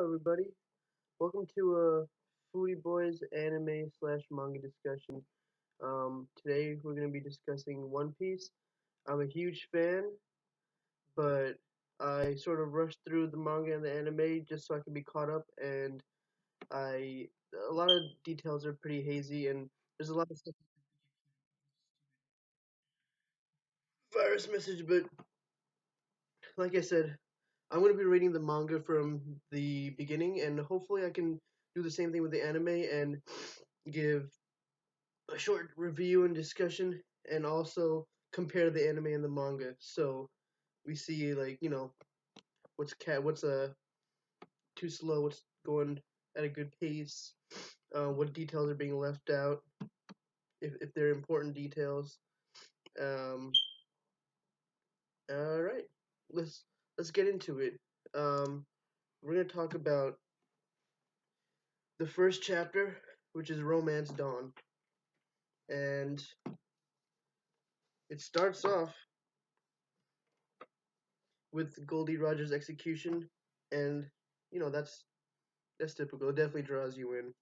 everybody. Welcome to Foodie Boys anime slash manga discussion. Today we're gonna be discussing One Piece. I'm a huge fan, but I sort of rushed through the manga and the anime just so I could be caught up, and I a lot of details are pretty hazy, and there's a lot of stuff. Virus message, but like I said, I'm gonna be reading the manga from the beginning, and hopefully I can do the same thing with the anime and give a short review and discussion, and also compare the anime and the manga. So we see what's too slow, what's going at a good pace, what details are being left out, if they're important details. Um, all right, let's get into it. Um, we're gonna talk about the first chapter, which is Romance Dawn, and it starts off with Goldie Rogers' execution, and that's typical. It definitely draws you in.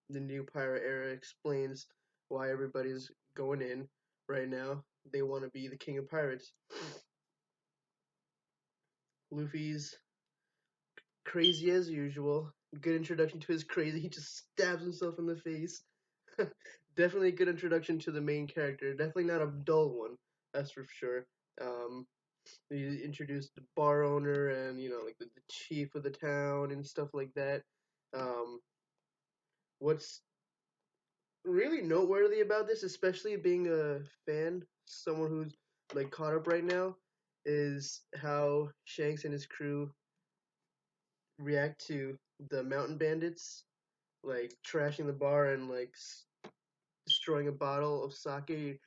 The new pirate era explains why everybody's going in right now. They want to be the king of pirates. Luffy's crazy as usual. Good introduction to his crazy. He just stabs himself in the face. Definitely a good introduction to the main character. Definitely not a dull one. That's for sure. Um, he introduced the bar owner and like the chief of the town and stuff like that. Um, what's really noteworthy about this, especially being a fan, someone who's like caught up right now, is how Shanks and his crew react to the mountain bandits, like trashing the bar and destroying a bottle of sake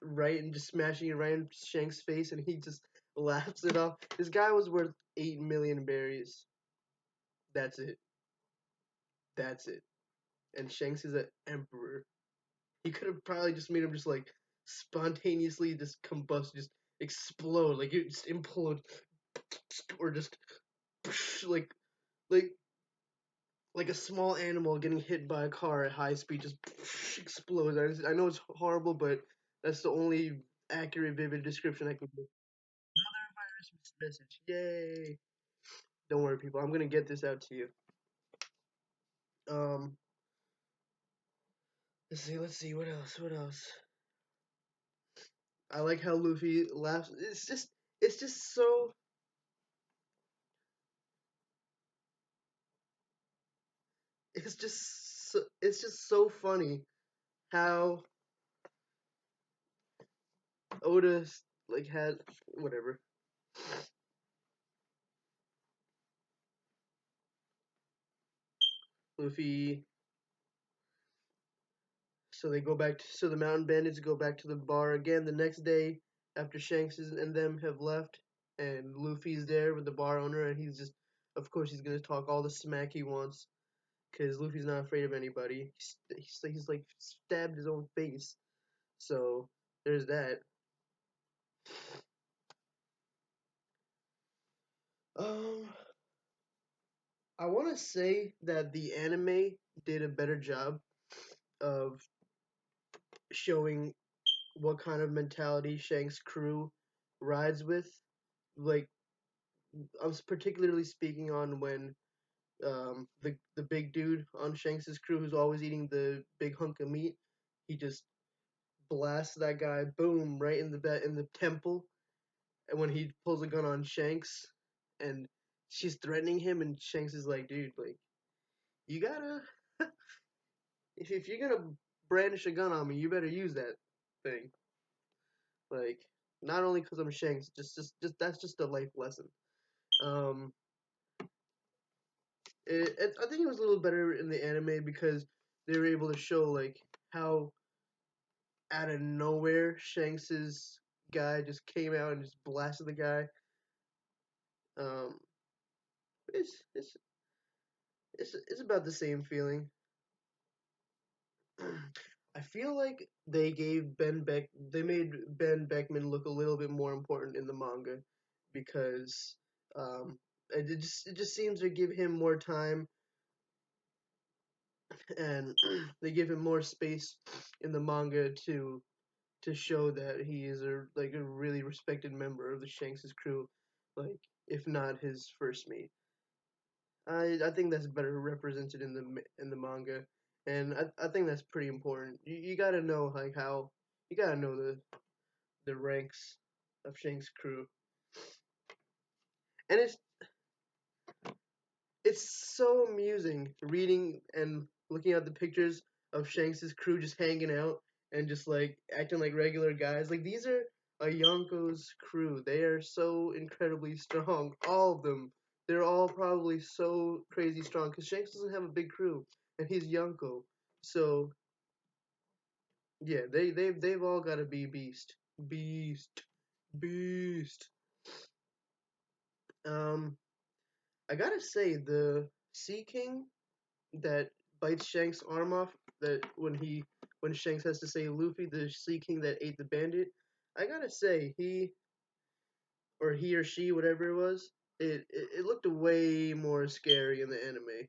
right and just smashing it right in Shanks' face, and he just laughs it off. This guy was worth 8 million berries. That's it. That's it. And Shanks is an emperor. He could have probably just made him just like spontaneously just combust, just explode, like it just implode, or just like like like a small animal getting hit by a car at high speed, just explodes. I know it's horrible, but that's the only accurate, vivid description I can give. Christmas message, yay! Don't worry, people. I'm gonna get this out to you. Um, let's see. What else? What else? I like how Luffy laughs. It's just so funny how Oda like had whatever. Luffy. So they go back. So the mountain bandits go back to the bar again the next day after and them have left, and Luffy's there with the bar owner, and of course, he's gonna talk all the smack he wants because Luffy's not afraid of anybody. He's like stabbed his own face. So there's that. Um, I want to say that the anime did a better job of showing what kind of mentality Shank's crew rides with. Like, I was particularly speaking on when the big dude on Shanks's crew who's always eating the big hunk of meat, he just blasts that guy, boom, right in the temple. And when he pulls a gun on Shanks, and she's threatening him, and Shanks is like, dude, like you gotta if you're gonna brandish a gun on me, you better use that thing. Like, not only because I'm Shanks, just that's just a life lesson. Um, I think it was a little better in the anime because they were able to show like how out of nowhere Shanks's guy just came out and just blasted the guy. Um, it's it's it's about the same feeling. I feel like they made Ben Beckman look a little bit more important in the manga because it just seems to give him more time, and they give him more space in the manga to show that he is a really respected member of the Shanks' crew, like if not his first mate. I think that's better represented in the manga, and I think that's pretty important. You gotta know like how you gotta know the ranks of Shanks' crew, and it's so amusing reading and looking at the pictures of Shanks' crew just hanging out and just like acting like regular guys. Like these are a Yonko's crew. They are so incredibly strong. All of them. They're all probably so crazy strong because Shanks doesn't have a big crew and he's Yonko. So yeah, they've all got to be beast, beast. Um, I gotta say the Sea King that bites Shank's arm off. That when Shanks has to say Luffy, the Sea King that ate the bandit. I gotta say he or she, whatever it was, it looked way more scary in the anime,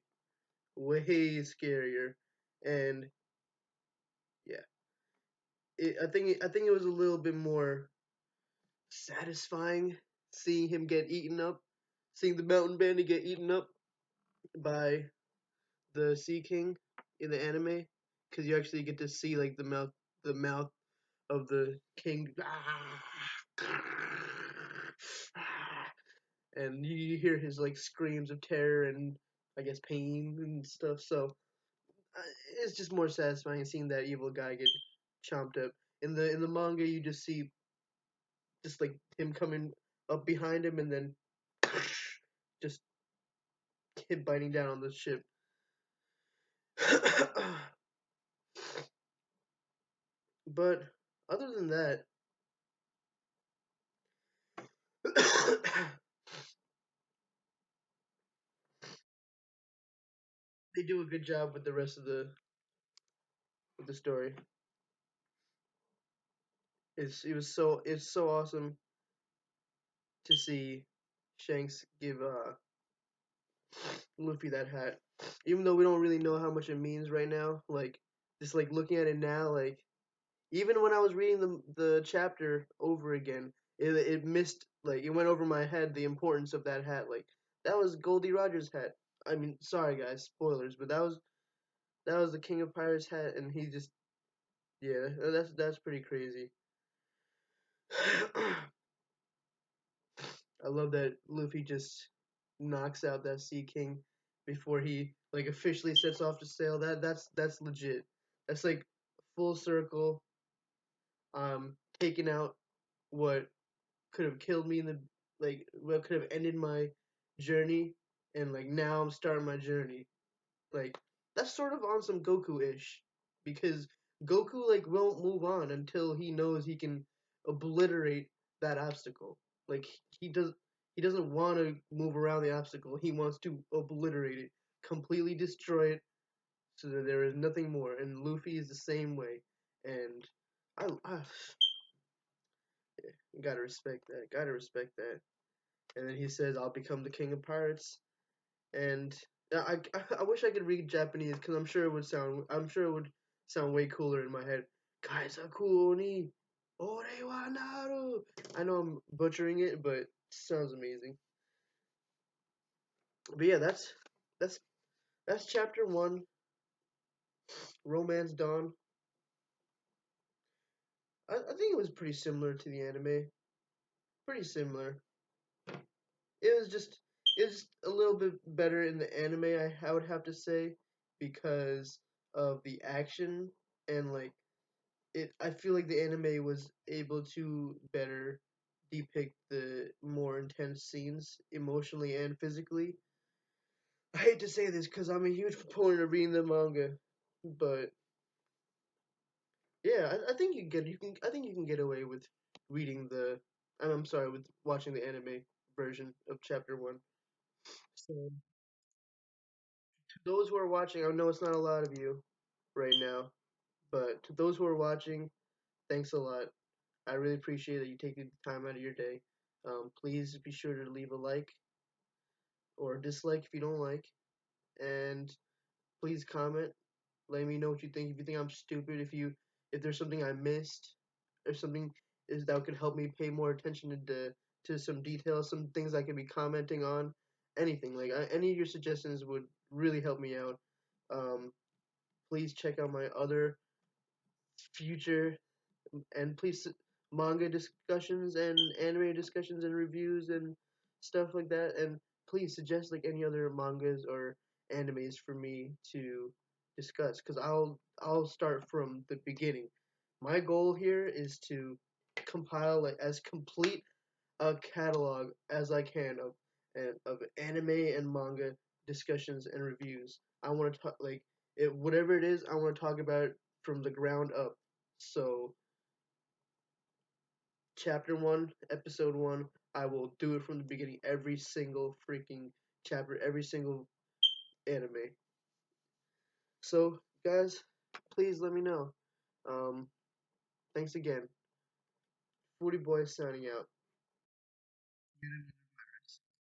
way scarier, and yeah, I think it was a little bit more satisfying seeing him get eaten up, seeing the mountain bandit get eaten up by the Sea King in the anime, because you actually get to see like the mouth of the king, and you hear his like screams of terror and I guess pain and stuff. So uh, it's just more satisfying seeing that evil guy get chomped up. In the manga, you just see just like him coming up behind him and then just him biting down on the ship. But other than that, they do a good job with the rest of the story. It's so awesome to see Shanks give Luffy that hat, even though we don't really know how much it means right now. Like just like looking at it now, like even when I was reading the chapter over again, it missed like it went over my head the importance of that hat. Like that was Goldie Rogers' hat. I mean, sorry guys, spoilers, but that was the King of Pirates hat, and he just yeah, that's pretty crazy. I love that Luffy just knocks out that Sea King before he like officially sets off to sail. That's legit. That's like full circle. Taking out what could have killed me in the like what could have ended my journey, and like now I'm starting my journey. Like that's sort of on some Goku-ish because Goku like won't move on until he knows he can obliterate that obstacle. Like he does he doesn't want to move around the obstacle. He wants to obliterate it, completely destroy it so that there is nothing more. And Luffy is the same way. And I gotta respect that. Gotta respect that. And then he says, "I'll become the king of pirates." And I wish I could read Japanese because I'm sure it would sound way cooler in my head. Kaisaku ni ore wa naru. I know I'm butchering it, but it sounds amazing. But yeah, that's that's chapter one, Romance Dawn. I think it was pretty similar to the anime. Pretty similar. It was just it was a little bit better in the anime. I would have to say because of the action and like it I feel like the anime was able to better depict the more intense scenes emotionally and physically. I hate to say this because I'm a huge proponent of reading the manga, but yeah, I think I think you can get away with reading I'm sorry with watching the anime version of chapter one. So to those who are watching, I know it's not a lot of you right now, but to those who are watching, thanks a lot. I really appreciate that you taking the time out of your day. Please be sure to leave a like or dislike if you don't like. And please comment. Let me know what you think. If you think I'm stupid, if there's something I missed, or something is that could help me pay more attention to some details, some things I could be commenting on, anything like any of your suggestions would really help me out. Um, please check out my other future and please manga discussions and anime discussions and reviews and stuff like that. And please suggest like any other mangas or animes for me to discuss because I'll start from the beginning. My goal here is to compile like as complete a catalog as I can of anime and manga discussions and reviews. I want to talk like it whatever it is. I want to talk about it from the ground up. So chapter one, episode one, I will do it from the beginning, every single freaking chapter, every single anime. So, guys, please let me know. Um, thanks again. Foodie Boy signing out.